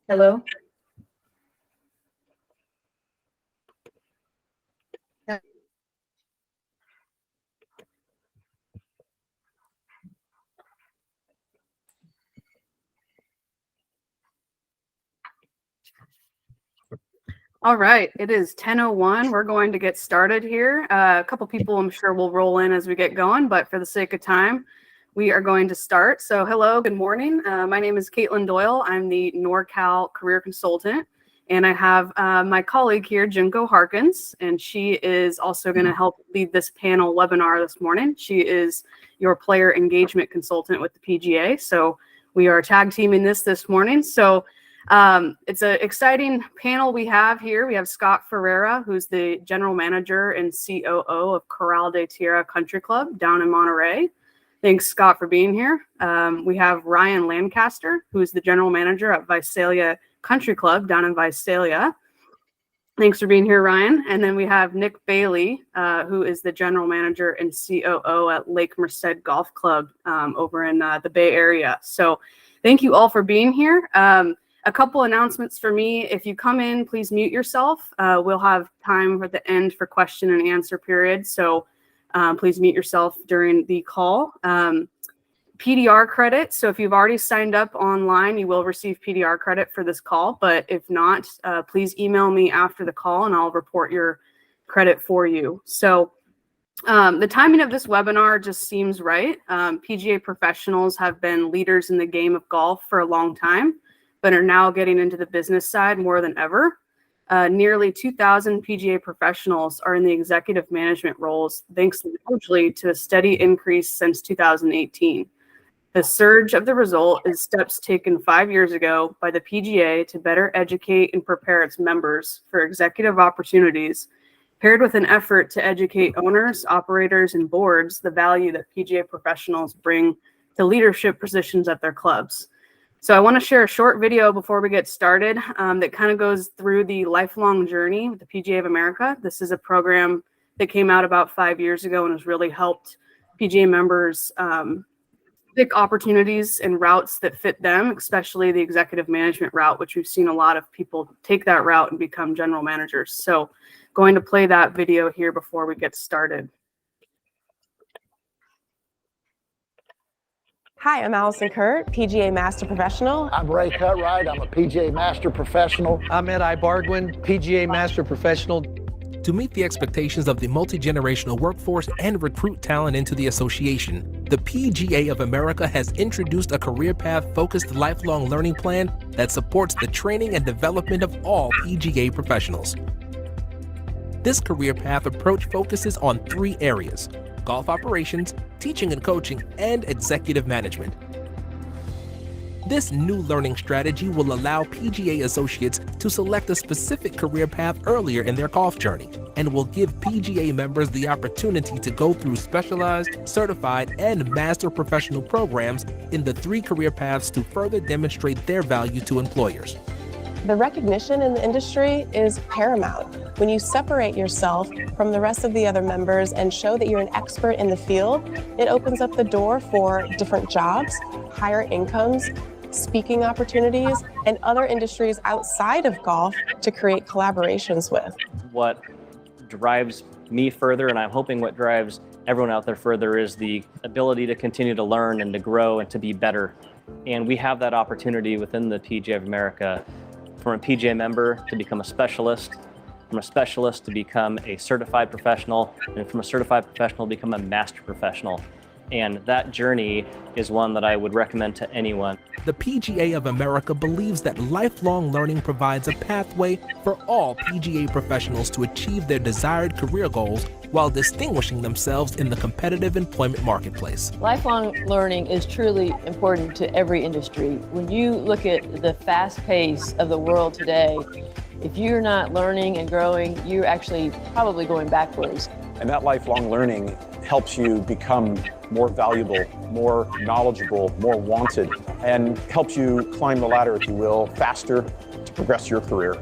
Hello? All right, it is 10:01. We're going to get started here. A couple people I'm sure will roll in as we get going, but for the sake of time, we are going to start. So hello, good morning. My name is Caitlin Doyle. I'm the NorCal Career Consultant, and I have my colleague here, Jinko Harkins, and she is also going to help lead this panel webinar this morning. She is your player engagement consultant with the PGA. So we are tag teaming this morning. So it's an exciting panel we have here. We have Scott Ferreira, who's the general manager and COO of Corral de Tierra Country Club down in Monterey. Thanks, Scott, for being here. We have Ryan Lancaster, who's the general manager at Visalia Country Club down in Visalia. Thanks for being here, Ryan. And then we have Nick Bailey, who is the general manager and COO at Lake Merced Golf Club over in the Bay Area. So thank you all for being here. A couple announcements for me. If you come in, please mute yourself. We'll have time at the end for question and answer period. So please mute yourself during the call. PDR credit. So if you've already signed up online, you will receive PDR credit for this call. But if not, please email me after the call and I'll report your credit for you. So the timing of this webinar just seems right. PGA professionals have been leaders in the game of golf for a long time, but are now getting into the business side more than ever. Nearly 2,000 PGA professionals are in the executive management roles, thanks largely to a steady increase since 2018. The surge of the result is steps taken 5 years ago by the PGA to better educate and prepare its members for executive opportunities, paired with an effort to educate owners, operators, and boards the value that PGA professionals bring to leadership positions at their clubs. So I want to share a short video before we get started that kind of goes through the lifelong journey with the PGA of America. This is a program that came out about 5 years ago and has really helped PGA members pick opportunities and routes that fit them, especially the executive management route, which we've seen a lot of people take that route and become general managers. So going to play that video here before we get started. Hi, I'm Allison Kurt, PGA Master Professional. I'm Ray Cutright. I'm a PGA Master Professional. I'm Ed Ibardwin, PGA Master Professional. To meet the expectations of the multi-generational workforce and recruit talent into the association, the PGA of America has introduced a career path-focused lifelong learning plan that supports the training and development of all PGA professionals. This career path approach focuses on 3 areas: golf operations, teaching and coaching, and executive management. This new learning strategy will allow PGA associates to select a specific career path earlier in their golf journey and will give PGA members the opportunity to go through specialized, certified, and master professional programs in the 3 career paths to further demonstrate their value to employers. The recognition in the industry is paramount. When you separate yourself from the rest of the other members and show that you're an expert in the field, it opens up the door for different jobs, higher incomes, speaking opportunities, and other industries outside of golf to create collaborations with. What drives me further, and I'm hoping what drives everyone out there further, is the ability to continue to learn and to grow and to be better. And we have that opportunity within the PGA of America, from a PGA member to become a specialist, from a specialist to become a certified professional, and from a certified professional to become a master professional. And that journey is one that I would recommend to anyone. The PGA of America believes that lifelong learning provides a pathway for all PGA professionals to achieve their desired career goals while distinguishing themselves in the competitive employment marketplace. Lifelong learning is truly important to every industry. When you look at the fast pace of the world today, if you're not learning and growing, you're actually probably going backwards. And that lifelong learning helps you become more valuable, more knowledgeable, more wanted, and helps you climb the ladder, if you will, faster to progress your career.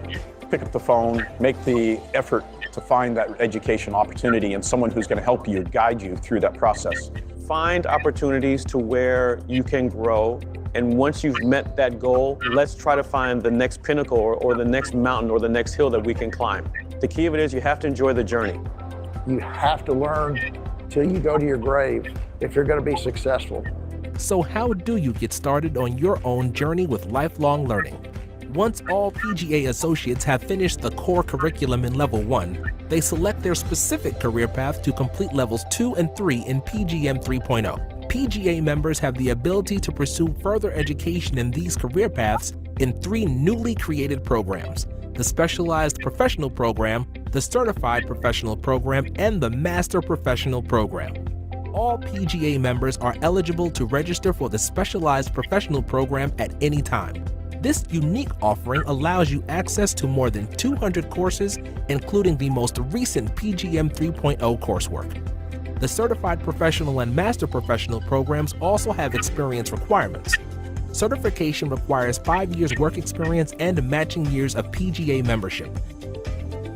Pick up the phone, make the effort to find that education opportunity and someone who's going to help you, guide you through that process. Find opportunities to where you can grow And once you've met that goal, let's try to find the next pinnacle or the next mountain or the next hill that we can climb. The key of it is you have to enjoy the journey. You have to learn till you go to your grave if you're going to be successful. So how do you get started on your own journey with lifelong learning? Once all PGA associates have finished the core curriculum in Level 1, they select their specific career path to complete Levels 2 and 3 in PGM 3.0. PGA members have the ability to pursue further education in these career paths in 3 newly created programs: the Specialized Professional Program, the Certified Professional Program, and the Master Professional Program. All PGA members are eligible to register for the Specialized Professional Program at any time. This unique offering allows you access to more than 200 courses, including the most recent PGM 3.0 coursework. The Certified Professional and Master Professional programs also have experience requirements. Certification requires 5 years work experience and matching years of PGA membership.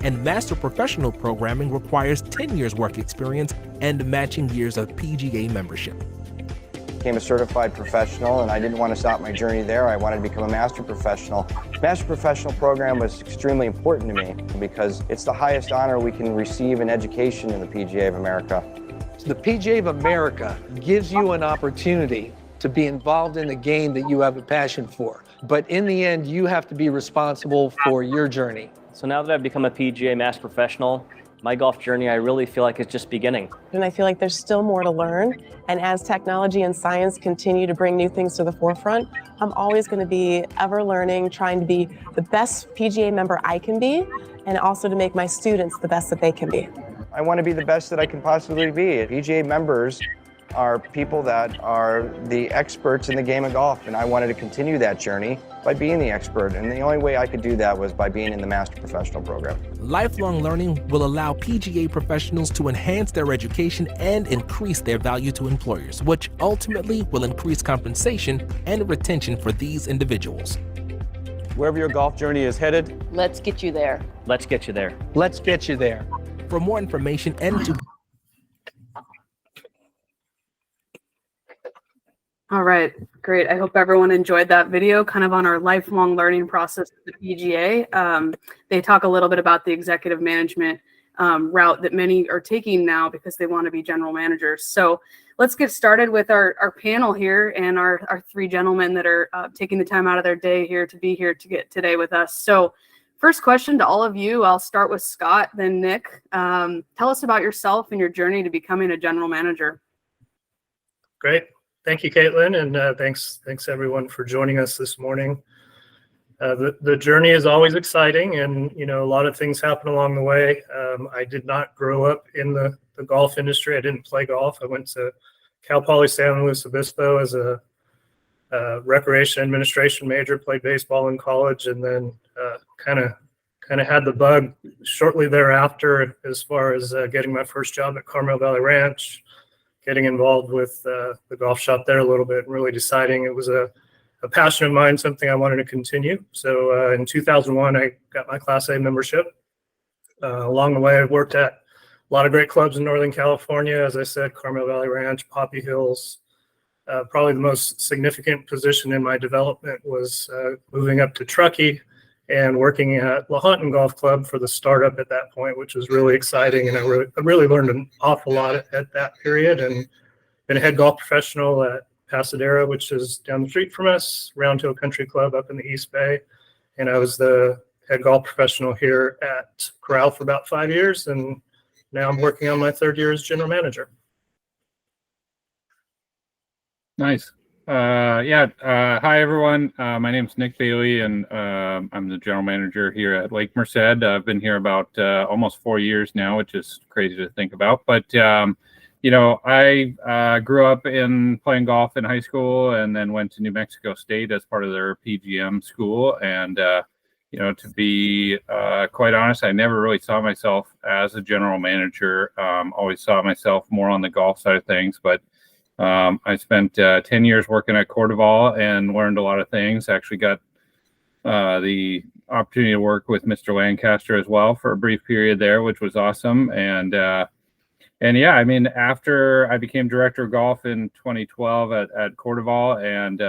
And Master Professional programming requires 10 years work experience and matching years of PGA membership. Became a certified professional, and I didn't want to stop my journey there. I wanted to become a master professional. Master professional program was extremely important to me because it's the highest honor we can receive in education in the PGA of America. The PGA of America gives you an opportunity to be involved in a game that you have a passion for. But in the end, you have to be responsible for your journey. So now that I've become a PGA Master Professional, my golf journey, I really feel like it's just beginning. And I feel like there's still more to learn. And as technology and science continue to bring new things to the forefront, I'm always going to be ever learning, trying to be the best PGA member I can be, and also to make my students the best that they can be. I want to be the best that I can possibly be. PGA members are people that are the experts in the game of golf, and I wanted to continue that journey by being the expert, and the only way I could do that was by being in the Master Professional program. Lifelong learning will allow PGA professionals to enhance their education and increase their value to employers, which ultimately will increase compensation and retention for these individuals. Wherever your golf journey is headed, Let's get you there. Let's get you there. Let's get you there. For more information and to All right, great. I hope everyone enjoyed that video kind of on our lifelong learning process at the PGA. They talk a little bit about the executive management route that many are taking now because they want to be general managers. So let's get started with our panel here and our 3 gentlemen that are taking the time out of their day here to be here to get today with us. So first question to all of you, I'll start with Scott, then Nick. Tell us about yourself and your journey to becoming a general manager. Great. Thank you, Caitlin, and thanks everyone for joining us this morning. The journey is always exciting, and a lot of things happen along the way. I did not grow up in the golf industry. I didn't play golf. I went to Cal Poly San Luis Obispo as a recreation administration major, played baseball in college, and then kind of had the bug shortly thereafter as far as getting my first job at Carmel Valley Ranch, getting involved with the golf shop there a little bit, and really deciding it was a passion of mine, something I wanted to continue. So in 2001, I got my Class A membership. Along the way, I've worked at a lot of great clubs in Northern California. As I said, Carmel Valley Ranch, Poppy Hills. Probably the most significant position in my development was moving up to Truckee and working at Lahontan Golf Club for the startup at that point, which was really exciting. And I really learned an awful lot at that period, and been a head golf professional at Pasadena, which is down the street from us, Round Hill Country Club up in the East Bay. And I was the head golf professional here at Corral for about 5 years. And now I'm working on my 3rd year as general manager. Nice. Hi, everyone. My name is Nick Bailey, and I'm the general manager here at Lake Merced. I've been here about almost 4 years now, which is crazy to think about. But, I grew up in playing golf in high school and then went to New Mexico State as part of their PGM school. And, to be quite honest, I never really saw myself as a general manager. Always saw myself more on the golf side of things, but I spent 10 years working at Cordoval and learned a lot of things. Actually got the opportunity to work with Mr. Lancaster as well for a brief period there, which was awesome. And And yeah, I mean, after I became director of golf in 2012 at Cordoval, and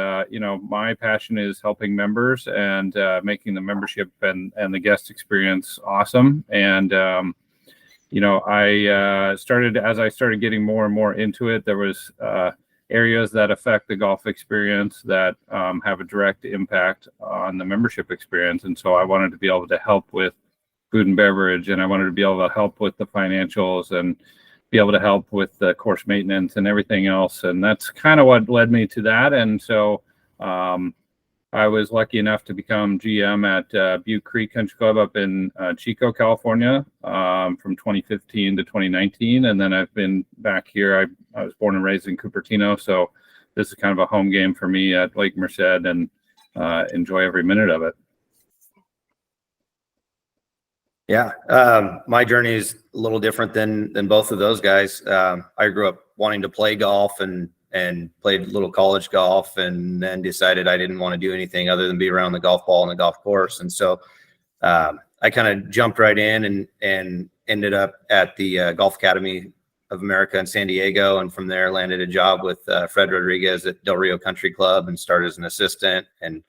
my passion is helping members and making the membership and the guest experience awesome. And I started getting more and more into it. There was areas that affect the golf experience that have a direct impact on the membership experience, and so I wanted to be able to help with food and beverage, and I wanted to be able to help with the financials and be able to help with the course maintenance and everything else. And that's kind of what led me to that. And so I was lucky enough to become GM at Butte Creek Country Club up in Chico, California, from 2015 to 2019. And then I've been back here. I was born and raised in Cupertino, so this is kind of a home game for me at Lake Merced, and enjoy every minute of it. Yeah, my journey is a little different than both of those guys. I grew up wanting to play golf and played a little college golf, and then decided I didn't want to do anything other than be around the golf ball and the golf course. And so I kind of jumped right in and ended up at the Golf Academy of America in San Diego, and from there landed a job with Fred Rodriguez at Del Rio Country Club and started as an assistant, and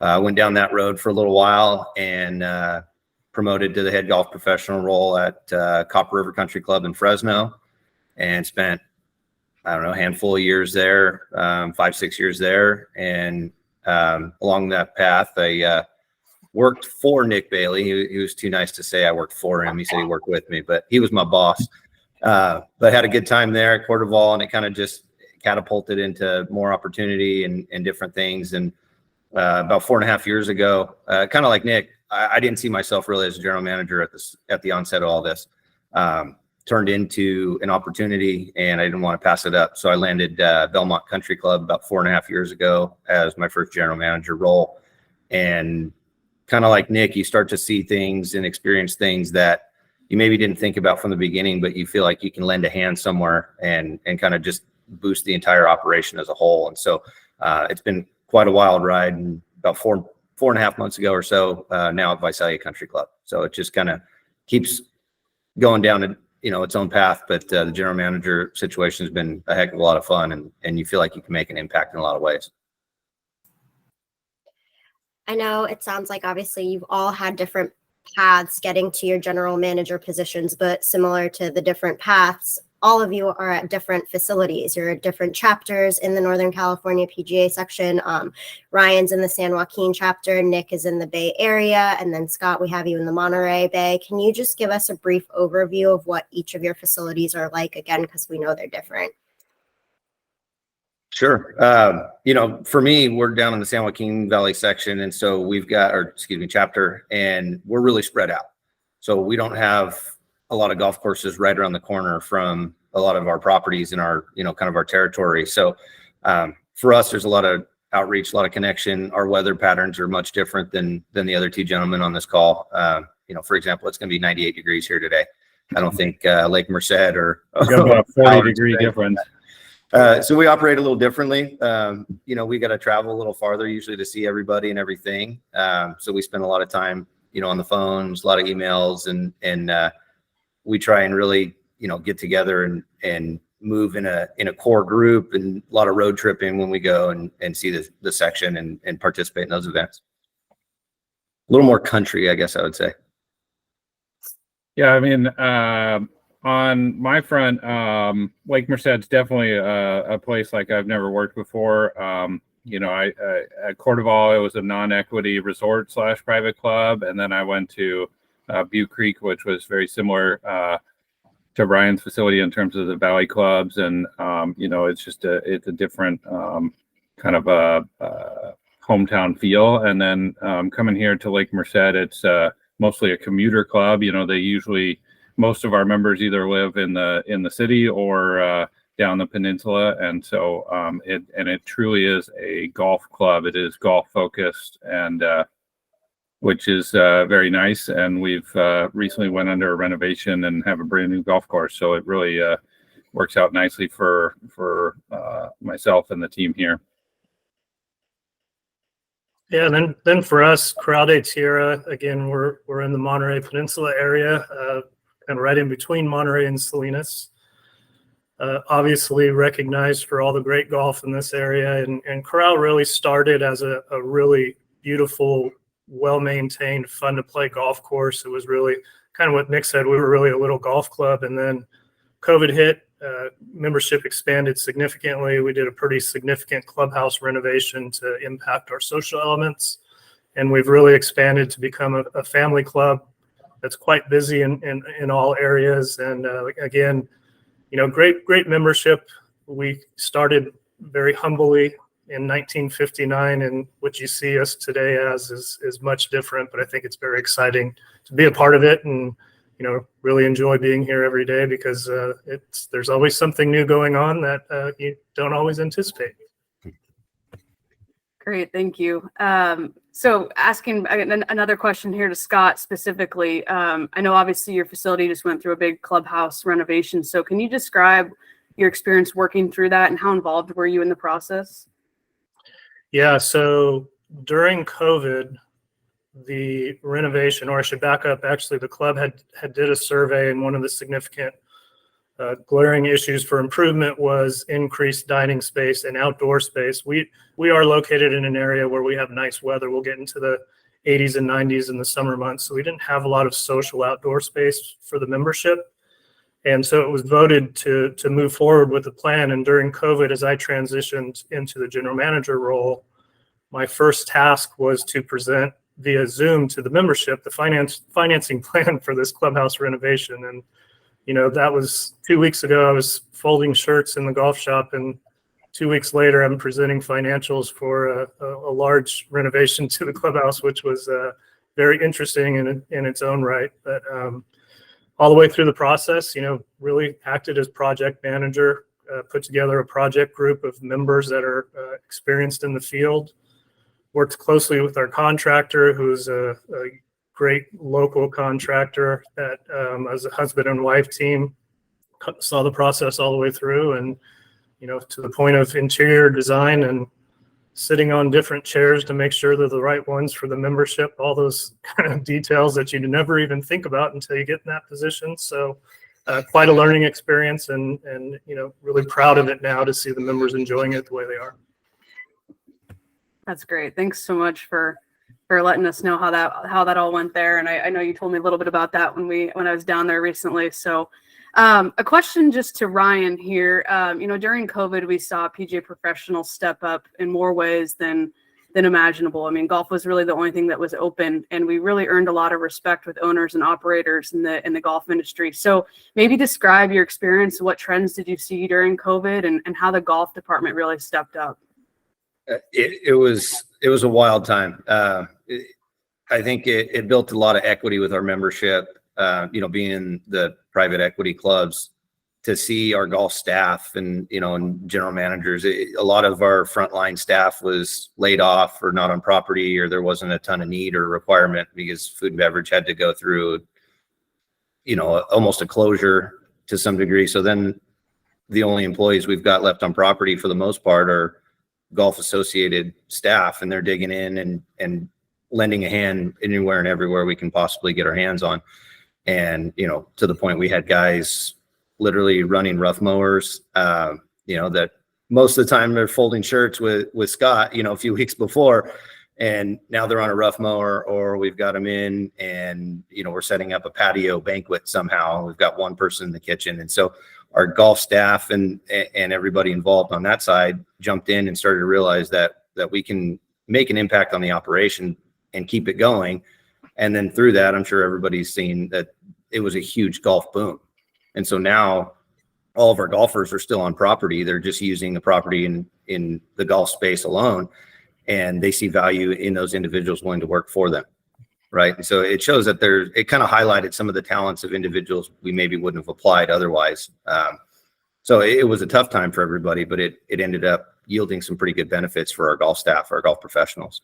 went down that road for a little while, and promoted to the head golf professional role at Copper River Country Club in Fresno, and spent, I don't know, a handful of years there, 5-6 years there. And along that path, I worked for Nick Bailey. He was too nice to say I worked for him. He said he worked with me, but he was my boss. But had a good time there at Cordoval, and it kind of just catapulted into more opportunity and different things. And about 4.5 years ago, kind of like Nick, I didn't see myself really as a general manager at the onset of all this. Turned into an opportunity, and I didn't want to pass it up. So I landed Belmont Country Club about 4.5 years ago as my first general manager role. And kind of like Nick, you start to see things and experience things that you maybe didn't think about from the beginning, but you feel like you can lend a hand somewhere and kind of just boost the entire operation as a whole. And so it's been quite a wild ride. And about 4.5 months ago or so, now at Visalia Country Club. So it just kind of keeps going down its own path. But the general manager situation has been a heck of a lot of fun, and you feel like you can make an impact in a lot of ways. I know it sounds like obviously you've all had different paths getting to your general manager positions, but similar to the different paths, all of you are at different facilities. You're at different chapters in the Northern California PGA section. Ryan's in the San Joaquin chapter, Nick is in the Bay Area, and then Scott, we have you in the Monterey Bay. Can you just give us a brief overview of what each of your facilities are like, again, because we know they're different? Sure. For me, we're down in the San Joaquin Valley section, and so we've got chapter, and we're really spread out. So we don't have a lot of golf courses right around the corner from a lot of our properties in our, kind of our territory. So for us, there's a lot of outreach, a lot of connection. Our weather patterns are much different than the other two gentlemen on this call. For example, it's going to be 98 degrees here today. I don't think Lake Merced or about 40-degree difference. So we operate a little differently. We got to travel a little farther usually to see everybody and everything. So we spend a lot of time, on the phones, a lot of emails, and we try and really, get together and move in a core group, and a lot of road tripping when we go and see the section and participate in those events. A little more country, I guess I would say. Yeah, I mean, on my front, Lake Merced's definitely a place like I've never worked before. At Cordoval, it was a non-equity resort / private club, and then I went to Butte Creek, which was very similar to Ryan's facility in terms of the Valley clubs, and it's a different kind of a hometown feel. And then coming here to Lake Merced, it's mostly a commuter club. Most of our members either live in the city or down the peninsula, and so it truly is a golf club. It is golf focused, and which is very nice. And we've recently went under a renovation and have a brand new golf course, so it really works out nicely for myself and the team here. Yeah, and then for us, Corral de Tierra, again, we're in the Monterey Peninsula area, kind of right in between Monterey and Salinas. obviously recognized for all the great golf in this area. And Corral really started as a really beautiful, well-maintained, fun to play golf course. It was really kind of what Nick said. We were really a little golf club, and then COVID hit. Membership expanded significantly. We did a pretty significant clubhouse renovation to impact our social elements. And we've really expanded to become a family club that's quite busy in all areas. And again, great membership. We started very humbly in 1959, and what you see us today as is much different, but I think it's very exciting to be a part of it, and really enjoy being here every day, because there's always something new going on that you don't always anticipate. Great, thank you. So asking another question here to Scott specifically, I know obviously your facility just went through a big clubhouse renovation. So can you describe your experience working through that, and how involved were you in the process? Yeah, so during COVID, the renovation, or I should back up, actually the club had did a survey, and one of the significant glaring issues for improvement was increased dining space and outdoor space. We are located in an area where we have nice weather. We'll get into the 80s and 90s in the summer months, so we didn't have a lot of social outdoor space for the membership. And so it was voted to move forward with the plan. And during COVID, as I transitioned into the general manager role, my first task was to present via Zoom to the membership the financing plan for this clubhouse renovation. And that was 2 weeks ago. I was folding shirts in the golf shop, and 2 weeks later, I'm presenting financials for a large renovation to the clubhouse, which was very interesting in its own right. But all the way through the process, really acted as project manager, put together a project group of members that are experienced in the field, worked closely with our contractor, who's a great local contractor that as a husband and wife team saw the process all the way through, and to the point of interior design and sitting on different chairs to make sure they're the right ones for the membership, all those kind of details that you never even think about until you get in that position. So quite a learning experience, and really proud of it now to see the members enjoying it the way they are. That's great. Thanks so much for letting us know how that all went there. And I know you told me a little bit about that when I was down there recently. So a question just to Ryan here. During COVID, we saw PGA professionals step up in more ways than imaginable. I mean, golf was really the only thing that was open, and we really earned a lot of respect with owners and operators in the golf industry. So maybe describe your experience. What trends did you see during COVID, and how the golf department really stepped up? It was a wild time. I think it built a lot of equity with our membership. Being in the private equity clubs, to see our golf staff and general managers, a lot of our frontline staff was laid off or not on property, or there wasn't a ton of need or requirement because food and beverage had to go through almost a closure to some degree. So then the only employees we've got left on property for the most part are golf associated staff, and they're digging in and lending a hand anywhere and everywhere we can possibly get our hands on. And to the point we had guys literally running rough mowers, that most of the time they're folding shirts with Scott a few weeks before, and now they're on a rough mower, or we've got them in, and we're setting up a patio banquet somehow. We've got one person in the kitchen, and so our golf staff and everybody involved on that side jumped in and started to realize that we can make an impact on the operation and keep it going. And then through that, I'm sure everybody's seen that it was a huge golf boom. And so now all of our golfers are still on property. They're just using the property in the golf space alone, and they see value in those individuals willing to work for them. Right. And so it shows that it kind of highlighted some of the talents of individuals we maybe wouldn't have applied otherwise. So it was a tough time for everybody, but it ended up yielding some pretty good benefits for our golf staff, our golf professionals.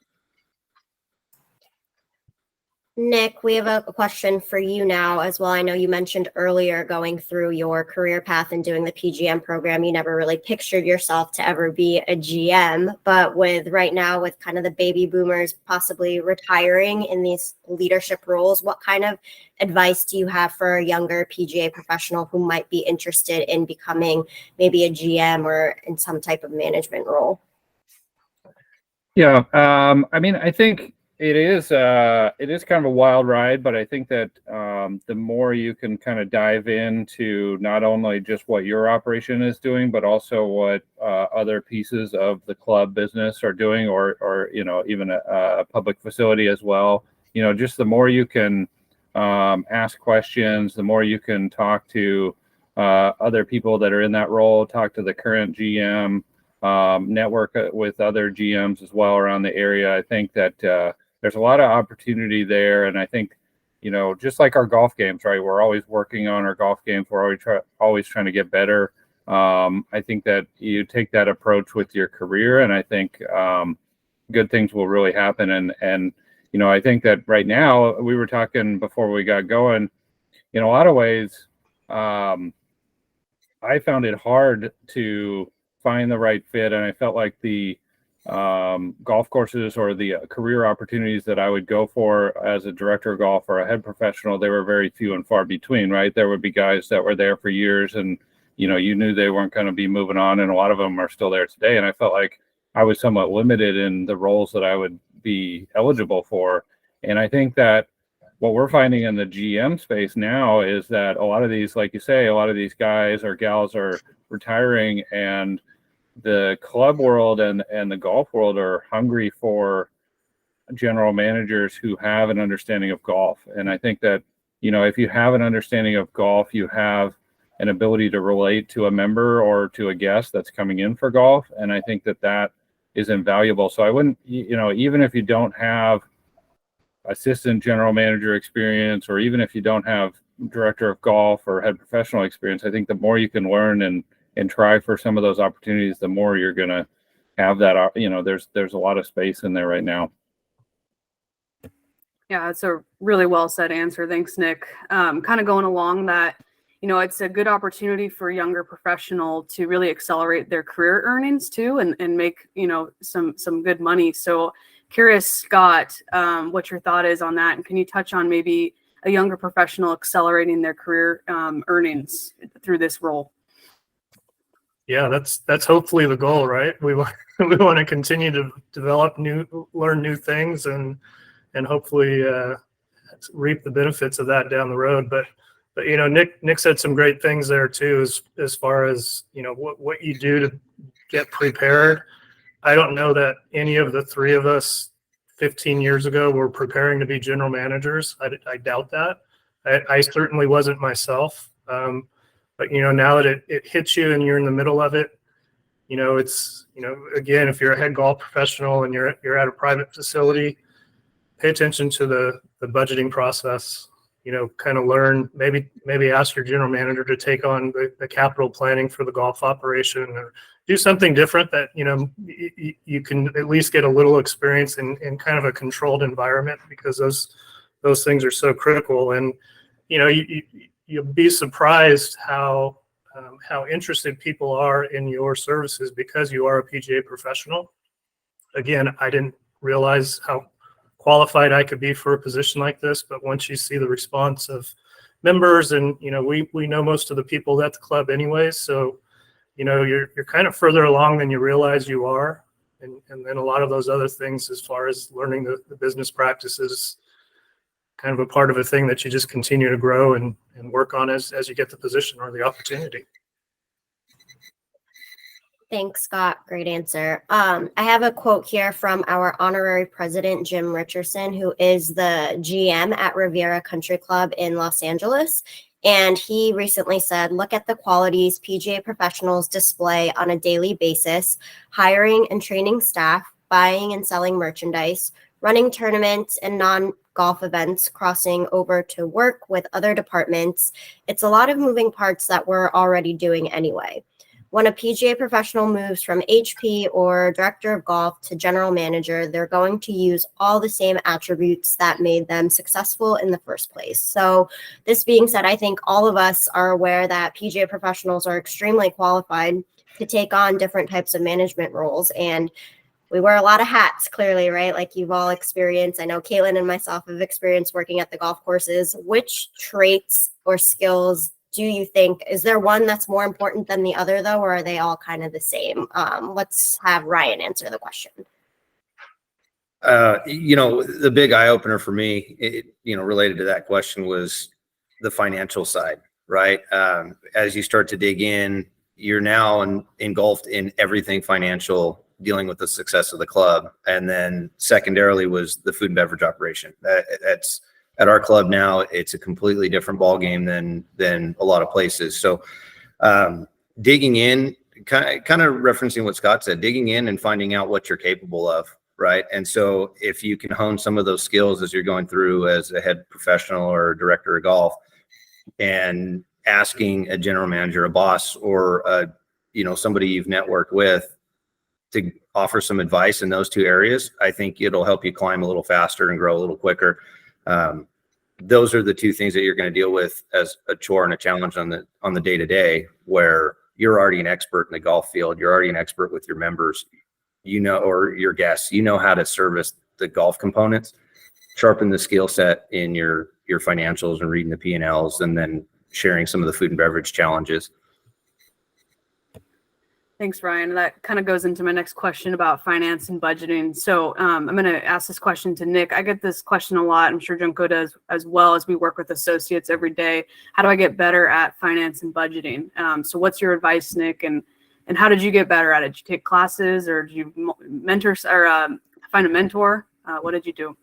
Nick, we have a question for you now as well. I know you mentioned earlier going through your career path and doing the PGM program, you never really pictured yourself to ever be a GM, but with right now with kind of the baby boomers possibly retiring in these leadership roles, what kind of advice do you have for a younger PGA professional who might be interested in becoming maybe a GM or in some type of management role? Yeah, I mean, I think it is kind of a wild ride, but I think that the more you can kind of dive into not only just what your operation is doing, but also what other pieces of the club business are doing, or even a public facility as well. Just the more you can ask questions, the more you can talk to other people that are in that role, talk to the current GM. Network with other GMs as well around the area. I think that there's a lot of opportunity there, and I think just like our golf games, right? We're always working on our golf games. We're always trying to get better. I think that you take that approach with your career, and I think good things will really happen. And I think that right now, we were talking before we got going. In a lot of ways, I found it hard to find the right fit, and I felt like the golf courses or the career opportunities that I would go for as a director of golf or a head professional, they were very few and far between, right? There would be guys that were there for years, and you knew they weren't going to be moving on, and a lot of them are still there today. And I felt like I was somewhat limited in the roles that I would be eligible for. And I think that what we're finding in the GM space now is that a lot of these, like you say, a lot of these guys or gals are retiring, and the club world and the golf world are hungry for general managers who have an understanding of golf. And I think that, if you have an understanding of golf, you have an ability to relate to a member or to a guest that's coming in for golf. And I think that that is invaluable. So I wouldn't, even if you don't have assistant general manager experience, or even if you don't have director of golf or head professional experience, I think the more you can learn and try for some of those opportunities, the more you're going to have that, there's a lot of space in there right now. Yeah, that's a really well said answer. Thanks, Nick. Kind of going along that, it's a good opportunity for a younger professional to really accelerate their career earnings too, and make, some good money. So curious, Scott, what your thought is on that. And can you touch on maybe a younger professional accelerating their career earnings through this role? Yeah, that's hopefully the goal, right? We want to continue to learn new things, and hopefully reap the benefits of that down the road. But Nick said some great things there too, as far as what you do to get prepared. I don't know that any of the three of us 15 years ago were preparing to be general managers. I doubt that. I certainly wasn't myself. But now that it hits you and you're in the middle of it, it's again, if you're a head golf professional and you're at a private facility, pay attention to the budgeting process. Kind of learn, maybe ask your general manager to take on the capital planning for the golf operation, or do something different that you can at least get a little experience in kind of a controlled environment, because those things are so critical. And you'll be surprised how interested people are in your services because you are a PGA professional. Again, I didn't realize how qualified I could be for a position like this, but once you see the response of members, and we know most of the people at the club anyways, so you're kind of further along than you realize you are, and then a lot of those other things as far as learning the business practices, kind of a part of a thing that you just continue to grow and work on as you get the position or the opportunity. Thanks, Scott. Great answer. I have a quote here from our honorary president, Jim Richardson, who is the GM at Riviera Country Club in Los Angeles. And he recently said, look at the qualities PGA professionals display on a daily basis: hiring and training staff, buying and selling merchandise, running tournaments and non-golf events, crossing over to work with other departments. It's a lot of moving parts that we're already doing anyway. When a PGA professional moves from HP or director of golf to general manager, they're going to use all the same attributes that made them successful in the first place. So this being said, I think all of us are aware that PGA professionals are extremely qualified to take on different types of management roles. And we wear a lot of hats, clearly, right? Like you've all experienced. I know Caitlin and myself have experienced working at the golf courses. Which traits or skills do you think, is there one that's more important than the other though, or are they all kind of the same? Let's have Ryan answer the question. The big eye opener for me, related to that question was the financial side, right? As you start to dig in, you're now engulfed in everything financial, dealing with the success of the club. And then secondarily was the food and beverage operation. That's at our club now, it's a completely different ball game than a lot of places. So digging in, kind of referencing what Scott said, digging in and finding out what you're capable of, right? And so if you can hone some of those skills as you're going through as a head professional or director of golf, and asking a general manager, a boss, or somebody you've networked with to offer some advice in those two areas, I think it'll help you climb a little faster and grow a little quicker. Those are the two things that you're going to deal with as a chore and a challenge on the day-to-day, where you're already an expert in the golf field. You're already an expert with your members, or your guests. You know how to service the golf components, sharpen the skill set in your financials and reading the P&Ls, and then sharing some of the food and beverage challenges. Thanks, Ryan. That kind of goes into my next question about finance and budgeting. So I'm going to ask this question to Nick. I get this question a lot. I'm sure Junko does as well, as we work with associates every day. How do I get better at finance and budgeting? So what's your advice, Nick? And how did you get better at it? Did you take classes, or did you mentor or find a mentor? What did you do?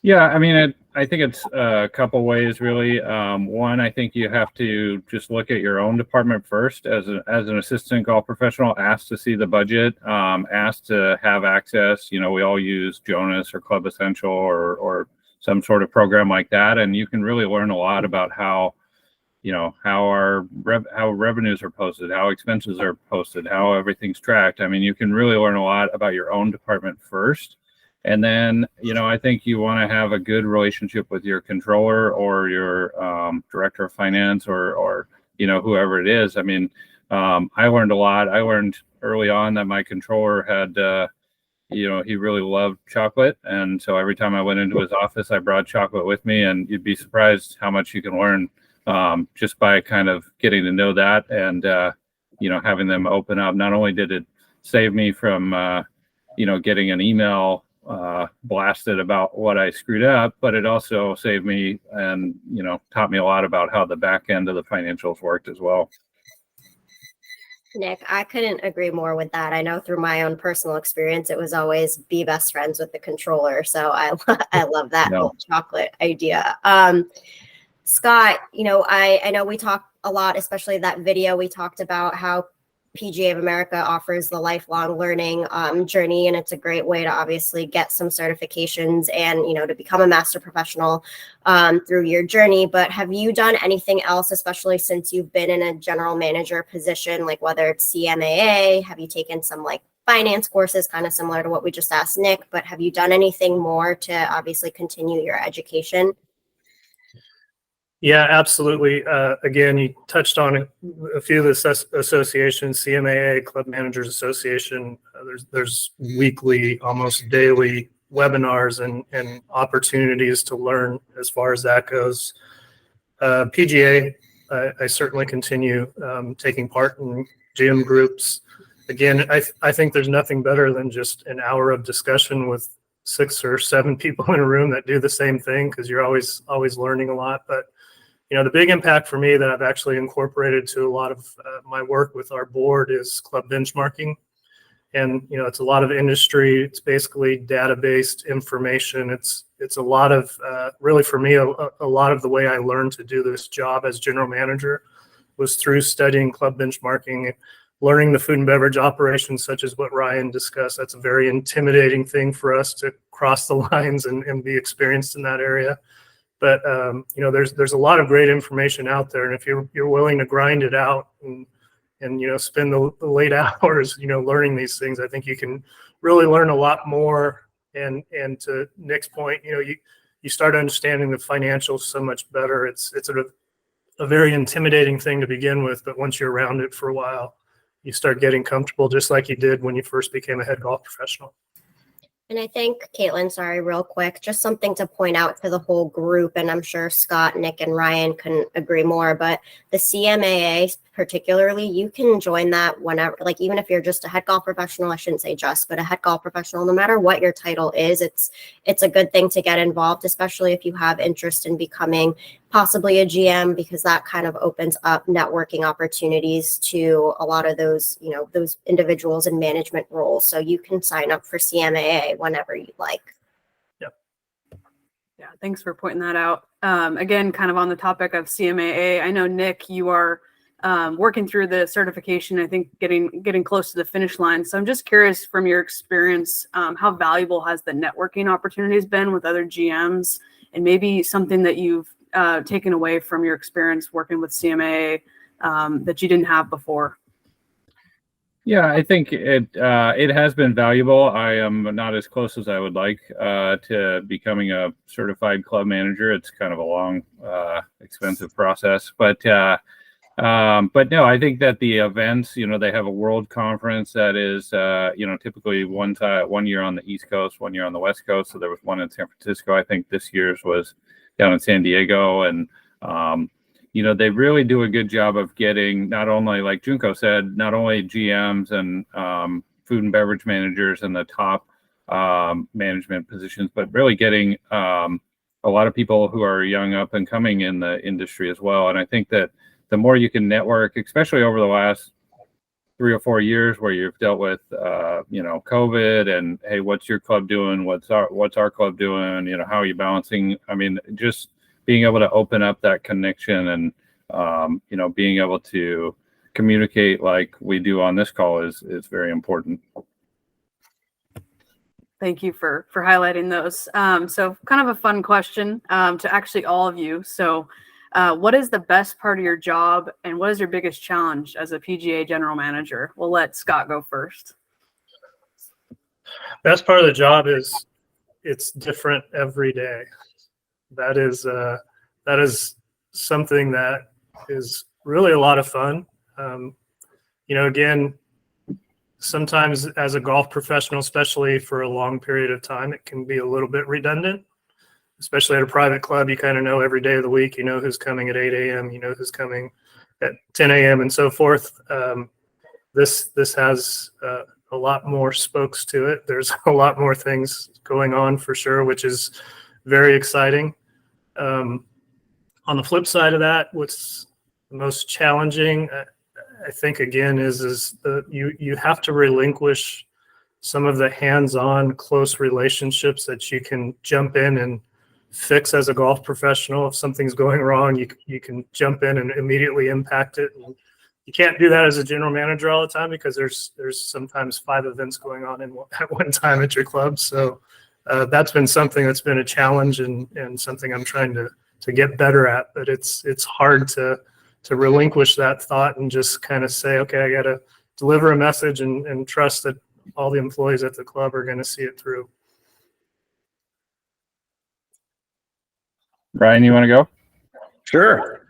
Yeah, I mean, I think it's a couple ways, really. One, I think you have to just look at your own department first. As an assistant golf professional, ask to see the budget, ask to have access. We all use Jonas or Club Essential or some sort of program like that, and you can really learn a lot about how revenues are posted, how expenses are posted, how everything's tracked. I mean, you can really learn a lot about your own department first. And then, I think you want to have a good relationship with your controller or your director of finance or whoever it is. I mean, I learned a lot. I learned early on that my controller had, he really loved chocolate. And so every time I went into his office, I brought chocolate with me, and you'd be surprised how much you can learn just by kind of getting to know that and, having them open up. Not only did it save me from, getting an email blasted about what I screwed up, but it also saved me and taught me a lot about how the back end of the financials worked as well. Nick, I couldn't agree more with that. I know through my own personal experience, it was always be best friends with the controller. So I love that whole chocolate idea. Scott, I know we talked a lot, especially that video we talked about how PGA of America offers the lifelong learning journey, and it's a great way to obviously get some certifications and to become a master professional through your journey. But have you done anything else, especially since you've been in a general manager position, like whether it's CMAA? Have you taken some finance courses, kind of similar to what we just asked Nick? But have you done anything more to obviously continue your education? Yeah, absolutely. Again, you touched on a few of the associations, CMAA, Club Managers Association. There's weekly, almost daily webinars and opportunities to learn as far as that goes. PGA, I certainly continue taking part in gym groups. Again, I think there's nothing better than just an hour of discussion with 6 or 7 people in a room that do the same thing, because you're always learning a lot. But the big impact for me that I've actually incorporated to a lot of my work with our board is club benchmarking. And, it's a lot of industry. It's basically data-based information. It's a lot of, really for me, a lot of the way I learned to do this job as general manager was through studying club benchmarking, learning the food and beverage operations, such as what Ryan discussed. That's a very intimidating thing for us to cross the lines and be experienced in that area. But there's a lot of great information out there, and if you're willing to grind it out and and spend the late hours learning these things. I think you can really learn a lot more. And to Nick's point, you start understanding the financials so much better. It's a very intimidating thing to begin with, but once you're around it for a while, you start getting comfortable, just like you did when you first became a head golf professional. And I think, Caitlin, sorry, real quick, just something to point out to the whole group, and I'm sure Scott, Nick, and Ryan can agree more, but the CMAA particularly, you can join that whenever, like even if you're just a head golf professional, I shouldn't say just, but a head golf professional, no matter what your title is, it's a good thing to get involved, especially if you have interest in becoming possibly a GM, because that kind of opens up networking opportunities to a lot of those, those individuals in management roles. So you can sign up for CMAA whenever you like. Yeah, thanks for pointing that out. Again, kind of on the topic of CMAA, I know, Nick, you are working through the certification, I think getting close to the finish line. So I'm just curious, from your experience, how valuable has the networking opportunities been with other GMs, and maybe something that you've taken away from your experience working with CMAA that you didn't have before? Yeah, I think it has been valuable. I am not as close as I would like to becoming a certified club manager. It's kind of a long, expensive process, but no, I think that the events, they have a world conference that is, typically one year on the East Coast, 1 year on the West Coast. So there was one in San Francisco. I think this year's was down in San Diego, and they really do a good job of getting, not only, like Junko said, not only GMs and food and beverage managers in the top management positions, but really getting a lot of people who are young, up and coming in the industry as well. And I think that the more you can network, especially over the last 3 or 4 years where you've dealt with, COVID, and hey, what's your club doing? What's our club doing? How are you balancing? I mean, just being able to open up that connection and, being able to communicate like we do on this call is very important. Thank you for highlighting those. So kind of a fun question to actually all of you. So what is the best part of your job, and what is your biggest challenge as a PGA general manager? We'll let Scott go first. Best part of the job is it's different every day. That is something that is really a lot of fun. Again, sometimes as a golf professional, especially for a long period of time, it can be a little bit redundant, especially at a private club. You kind of know every day of the week, who's coming at 8 a.m., who's coming at 10 a.m. and so forth. This has a lot more spokes to it. There's a lot more things going on for sure, which is very exciting. On the flip side of that, what's the most challenging, I think, again, is you have to relinquish some of the hands-on close relationships that you can jump in and fix as a golf professional. If something's going wrong, you can jump in and immediately impact it. And you can't do that as a general manager all the time, because there's sometimes 5 events going on at one time at your club. So that's been something that's been a challenge, and something I'm trying to get better at. But it's hard to relinquish that thought and just kind of say, okay, I got to deliver a message and trust that all the employees at the club are going to see it through. Ryan, you want to go? Sure.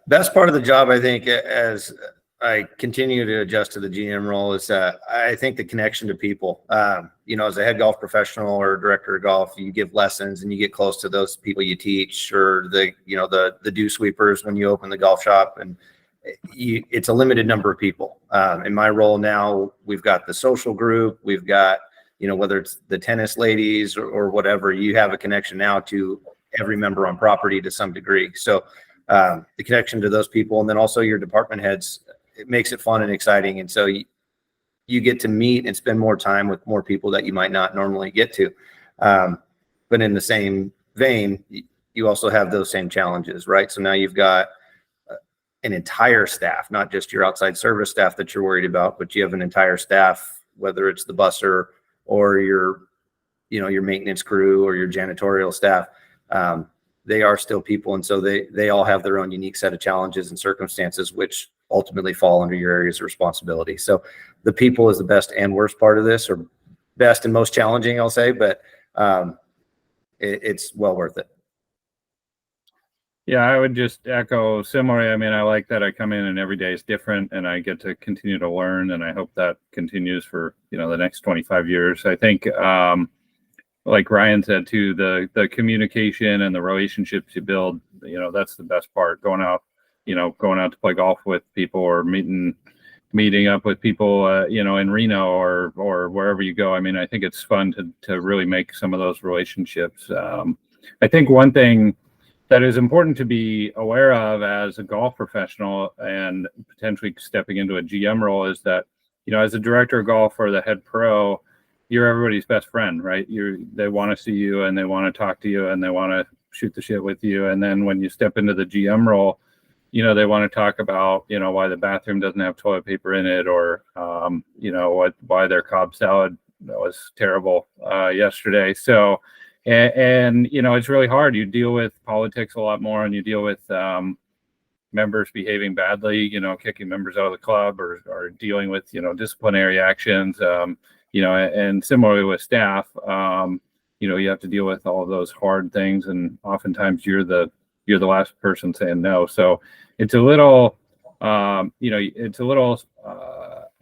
Best part of the job, I think, as I continue to adjust to the GM role, is I think the connection to people. As a head golf professional or director of golf, you give lessons and you get close to those people you teach, or the dew sweepers when you open the golf shop, and it's a limited number of people. In my role now, we've got the social group, we've got, whether it's the tennis ladies or whatever, you have a connection now to every member on property to some degree. So the connection to those people, and then also your department heads, it makes it fun and exciting. And so you get to meet and spend more time with more people that you might not normally get to. But in the same vein, you also have those same challenges, right? So now you've got an entire staff, not just your outside service staff that you're worried about, but you have an entire staff, whether it's the busser or your maintenance crew or your janitorial staff. They are still people. And so they all have their own unique set of challenges and circumstances, which ultimately fall under your areas of responsibility. So the people is the best and worst part of this, or best and most challenging, I'll say, but it's well worth it. Yeah, I would just echo similarly. I mean, I like that I come in and every day is different and I get to continue to learn, and I hope that continues for, the next 25 years. I think, like Ryan said too, the communication and the relationships you build, that's the best part. Going out to play golf with people, or meeting up with people, in Reno or wherever you go. I mean, I think it's fun to really make some of those relationships. I think one thing that is important to be aware of as a golf professional and potentially stepping into a GM role is that, as a director of golf or the head pro, you're everybody's best friend, right? They want to see you and they want to talk to you and they want to shoot the shit with you. And then when you step into the GM role, they want to talk about, why the bathroom doesn't have toilet paper in it, or, why their Cobb salad was terrible yesterday. So, and it's really hard. You deal with politics a lot more, and you deal with members behaving badly, kicking members out of the club, or dealing with, disciplinary actions, and similarly with staff, you have to deal with all of those hard things, and oftentimes you're the last person saying no. So it's a little,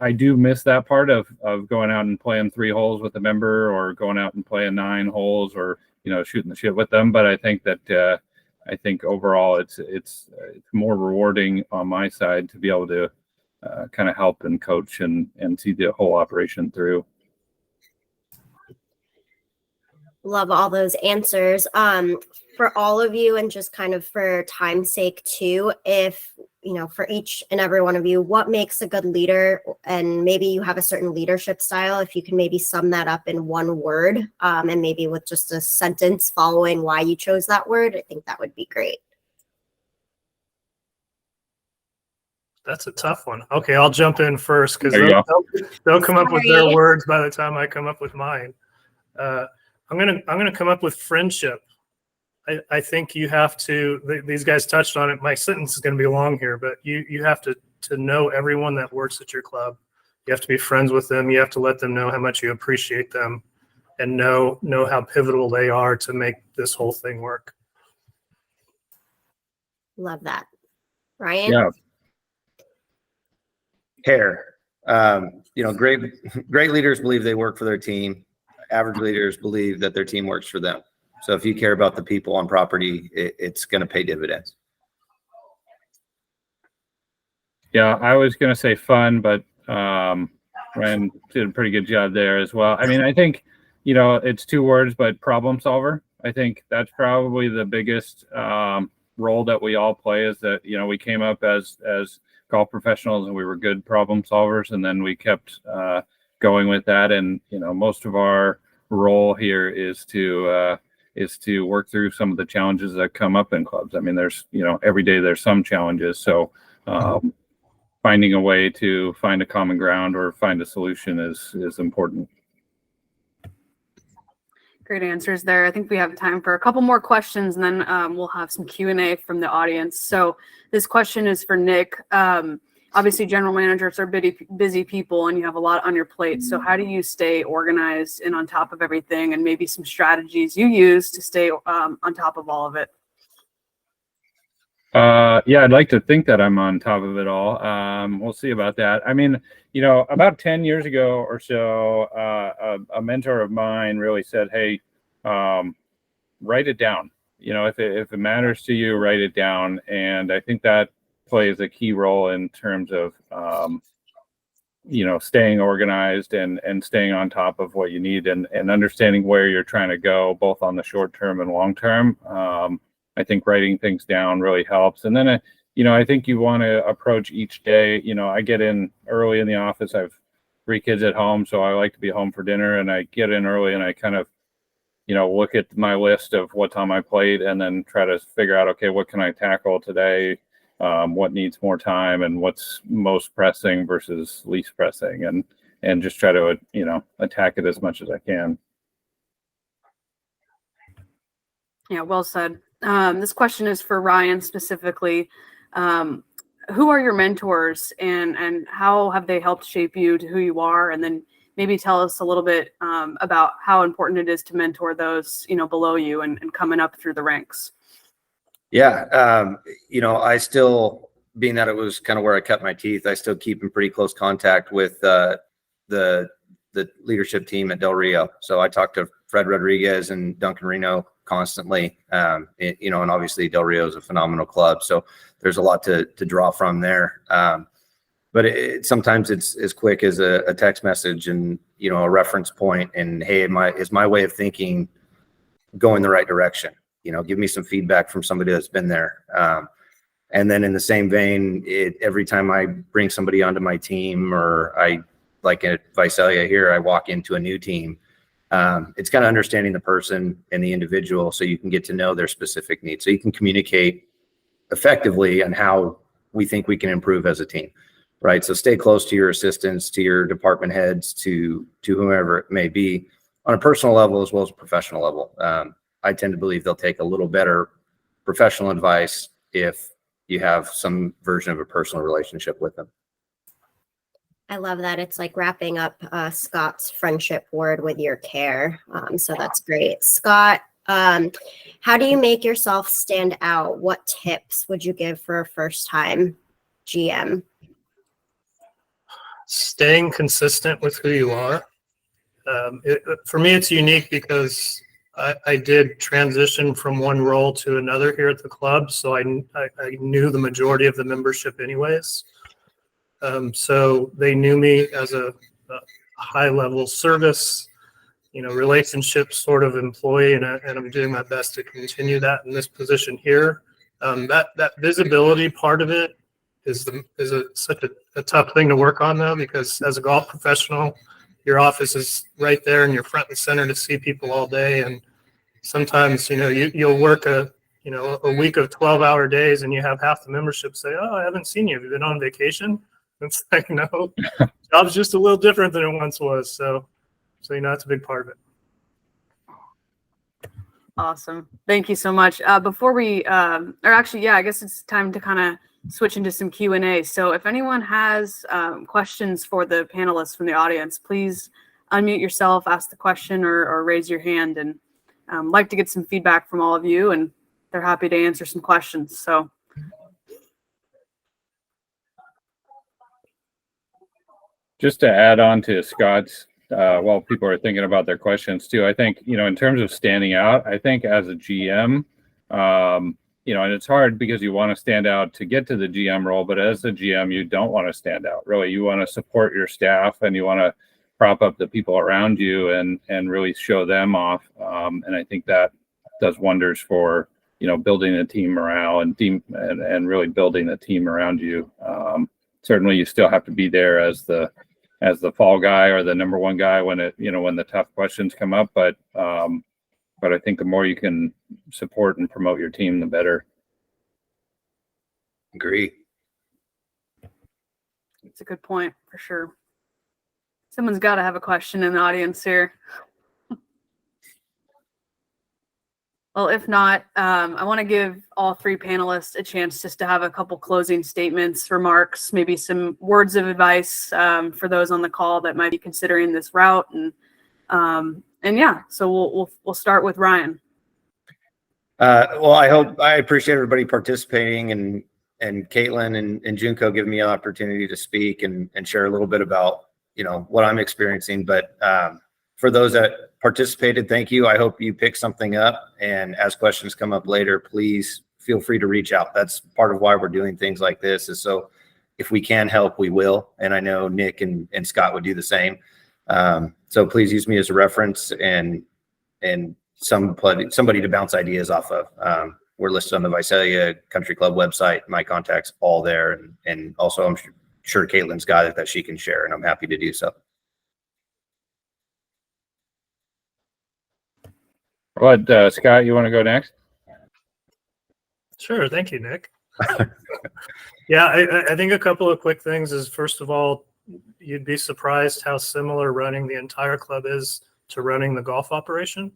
I do miss that part of going out and playing 3 holes with a member, or going out and playing 9 holes, or, shooting the shit with them. But I think that, I think overall it's more rewarding on my side to be able to kind of help and coach and see the whole operation through. Love all those answers. For all of you, and just kind of for time's sake too, if, for each and every one of you, what makes a good leader, and maybe you have a certain leadership style, if you can maybe sum that up in one word, and maybe with just a sentence following why you chose that word, I think that would be great. That's a tough one. Okay, I'll jump in first, because they'll come up with their words by the time I come up with mine. I'm gonna come up with friendship. I think you have to. These guys touched on it. My sentence is going to be long here, but you have to know everyone that works at your club. You have to be friends with them. You have to let them know how much you appreciate them, and know how pivotal they are to make this whole thing work. Love that, Ryan. Yeah. Care. Great leaders believe they work for their team. Average leaders believe that their team works for them. So if you care about the people on property, it's going to pay dividends. Yeah, I was going to say fun, but Ryan did a pretty good job there as well. I mean, I think, it's 2 words, but problem solver. I think that's probably the biggest role that we all play, is that, we came up as golf professionals and we were good problem solvers, and then we kept going with that. And, most of our role here is to work through some of the challenges that come up in clubs. I mean, there's, every day there's some challenges. So finding a way to find a common ground or find a solution is important. Great answers there. I think we have time for a couple more questions, and then we'll have some Q&A from the audience. So this question is for Nick. Obviously, general managers are busy people, and you have a lot on your plate. So how do you stay organized and on top of everything, and maybe some strategies you use to stay on top of all of it? Yeah, I'd like to think that I'm on top of it all. We'll see about that. I mean, about 10 years ago or so, a mentor of mine really said, hey, write it down. If it matters to you, write it down. And I think that plays a key role in terms of, staying organized and staying on top of what you need, and understanding where you're trying to go, both on the short term and long term. I think writing things down really helps. And then, I think you want to approach each day. I get in early in the office. I have 3 kids at home, so I like to be home for dinner, and I get in early and I kind of, look at my list of what's on my plate, and then try to figure out, okay, what can I tackle today? What needs more time, and what's most pressing versus least pressing, and just try to, attack it as much as I can. Yeah, well said. This question is for Ryan specifically. who are your mentors, and how have they helped shape you to who you are? And then maybe tell us a little bit about how important it is to mentor those, below you and coming up through the ranks. Yeah. I still, being that it was kind of where I cut my teeth, I still keep in pretty close contact with the leadership team at Del Rio. So I talk to Fred Rodriguez and Duncan Reno constantly, and obviously Del Rio is a phenomenal club. So there's a lot to draw from there. But sometimes it's as quick as a text message and, a reference point and, hey, is my way of thinking going the right direction? Give me some feedback from somebody that's been there. And then in the same vein, every time I bring somebody onto my team, or like at Visalia here, I walk into a new team. It's kind of understanding the person and the individual so you can get to know their specific needs. So you can communicate effectively on how we think we can improve as a team, right? So stay close to your assistants, to your department heads, to whomever it may be, on a personal level as well as a professional level. I tend to believe they'll take a little better professional advice if you have some version of a personal relationship with them. I love that. It's like wrapping up Scott's friendship word with your care. So that's great. Scott, how do you make yourself stand out? What tips would you give for a first-time GM? Staying consistent with who you are. For me, it's unique because I did transition from one role to another here at the club, so I knew the majority of the membership anyways. So they knew me as a high-level service, relationship sort of employee, and I'm doing my best to continue that in this position here. That visibility part of it is such a tough thing to work on, though, because as a golf professional, your office is right there and you're front and center to see people all day. And sometimes, you'll work a week of 12-hour days and you have half the membership say, "Oh, I haven't seen you. Have you been on vacation?" It's like, no, job's just a little different than it once was. So that's a big part of it. Awesome. Thank you so much. Before we, I guess it's time to kind of switch into some Q&A. So if anyone has questions for the panelists from the audience, please unmute yourself, ask the question, or raise your hand. And like to get some feedback from all of you, and they're happy to answer some questions. So. Just to add on to Scott's, while people are thinking about their questions too, I think, in terms of standing out, I think as a GM, and it's hard because you want to stand out to get to the GM role, but as a GM, you don't want to stand out. Really, you want to support your staff and you want to prop up the people around you and really show them off. And I think that does wonders for, building a team morale and really building a team around you. Certainly you still have to be there as the fall guy or the number one guy when the tough questions come up. But I think the more you can support and promote your team, the better. Agree. It's a good point for sure. Someone's got to have a question in the audience here. Well, if not, I want to give all three panelists a chance just to have a couple closing statements, remarks, maybe some words of advice for those on the call that might be considering this route. And yeah, so we'll start with Ryan. Well, I appreciate everybody participating and Caitlin and Junko giving me an opportunity to speak and share a little bit about, what I'm experiencing. But for those that participated, thank you. I hope you pick something up, and as questions come up later, please feel free to reach out. That's part of why we're doing things like this, is so if we can help, we will. And I know Nick and Scott would do the same. So please use me as a reference and somebody to bounce ideas off of. We're listed on the Visalia Country Club website. My contact's all there. And also I'm sure Caitlin's got it that she can share, and I'm happy to do so. What, Scott, you want to go next? Sure. Thank you, Nick. Yeah, I think a couple of quick things is, first of all, you'd be surprised how similar running the entire club is to running the golf operation.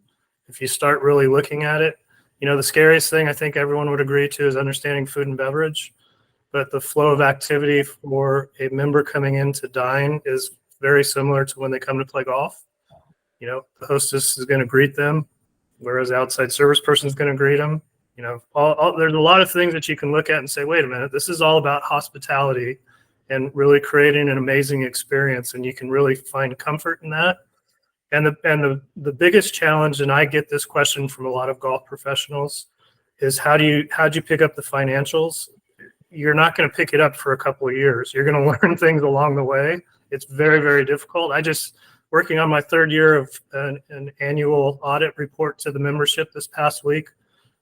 If you start really looking at it, the scariest thing I think everyone would agree to is understanding food and beverage. but the flow of activity for a member coming in to dine is very similar to when they come to play golf. You know, the hostess is going to greet them, whereas the outside service person is going to greet them. You know, there's a lot of things that you can look at and say, wait a minute, this is all about hospitality and really creating an amazing experience. And you can really find comfort in that. And the biggest challenge, and I get this question from a lot of golf professionals, is how'd you pick up the financials? You're not going to pick it up for a couple of years. You're going to learn things along the way. It's very, very difficult. Working on my third year of an annual audit report to the membership this past week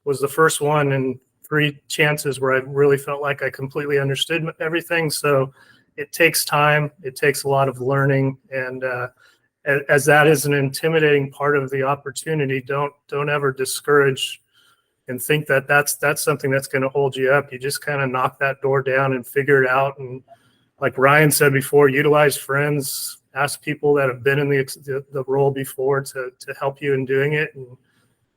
was the first one in 3 chances where I really felt like I completely understood everything. So it takes time. It takes a lot of learning. And as that is an intimidating part of the opportunity, don't ever discourage and think that that's something that's going to hold you up. You just kind of knock that door down and figure it out. And like Ryan said before, utilize friends, ask people that have been in the role before to help you in doing it. And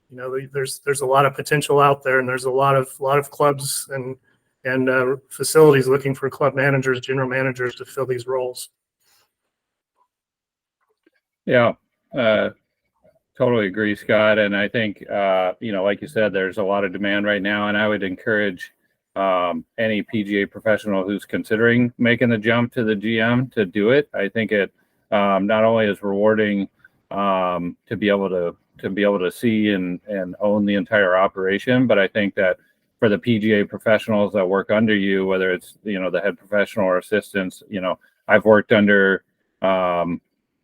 you know, there's a lot of potential out there, and there's a lot of clubs and facilities looking for club managers, general managers to fill these roles. Yeah, totally agree, Scott. And I think, you know, like you said, there's a lot of demand right now, and I would encourage any PGA professional who's considering making the jump to the GM to do it. I think it not only is rewarding to be able to see and own the entire operation, but I think that for the PGA professionals that work under you, whether it's, you know, the head professional or assistants, you know, I've worked under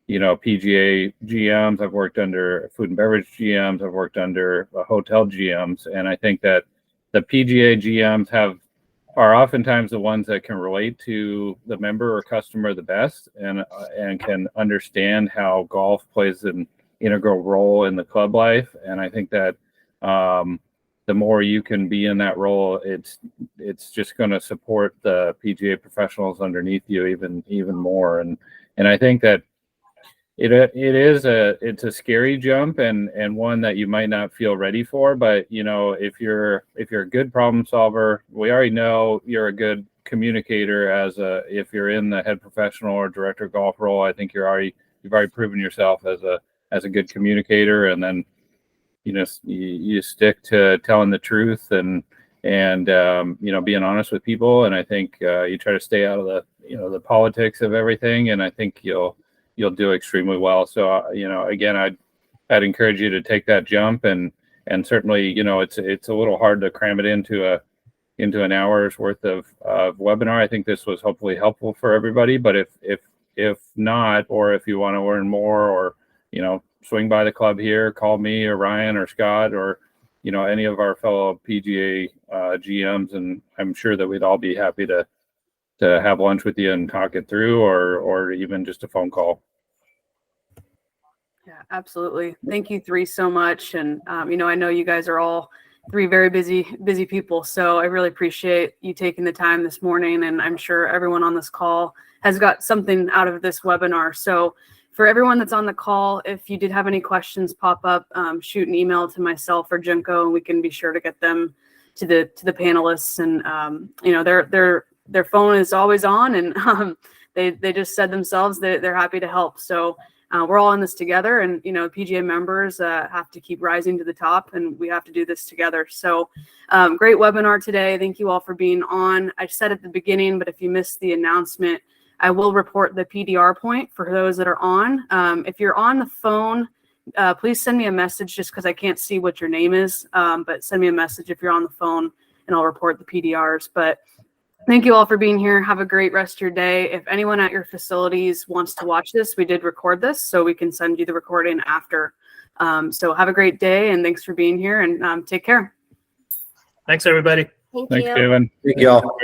you know, PGA GMs, I've worked under food and beverage GMs, I've worked under hotel GMs, and I think that the PGA GMs are oftentimes the ones that can relate to the member or customer the best, and can understand how golf plays an integral role in the club life. And I think that the more you can be in that role, it's just going to support the PGA professionals underneath you even more. And I think that it's a scary jump and one that you might not feel ready for, but you know, if you're a good problem solver, we already know you're a good communicator if you're in the head professional or director of golf role. I think you've already proven yourself as a good communicator, and then you know, you stick to telling the truth and you know, being honest with people. And I think you try to stay out of the politics of everything, and I think you'll do extremely well. So, you know, again, I'd encourage you to take that jump, and certainly, you know, it's a little hard to cram it into an hour's worth of webinar. I think this was hopefully helpful for everybody, but if not, or if you want to learn more, or, you know, swing by the club here, call me or Ryan or Scott, or, you know, any of our fellow PGA GMs, and I'm sure that we'd all be happy to have lunch with you and talk it through, or even just a phone call. Yeah, absolutely. Thank you 3 so much. And, you know, I know you guys are all 3 very busy people. So I really appreciate you taking the time this morning. And I'm sure everyone on this call has got something out of this webinar. So for everyone that's on the call, if you did have any questions pop up, shoot an email to myself or Junko, and we can be sure to get them to the panelists. And, you know, their phone is always on, and they just said themselves that they're happy to help. So we're all in this together, and you know, PGA members have to keep rising to the top, and we have to do this together. So great webinar today. Thank you all for being on. I said at the beginning, but if you missed the announcement, I will report the PDR point for those that are on. If you're on the phone, please send me a message, just because I can't see what your name is, but send me a message if you're on the phone, and I'll report the PDRs. But thank you all for being here. Have a great rest of your day. If anyone at your facilities wants to watch this, we did record this, so we can send you the recording after. So have a great day, and thanks for being here, and take care. Thanks, everybody. Thank Thanks, you. Kevin. Thank you all.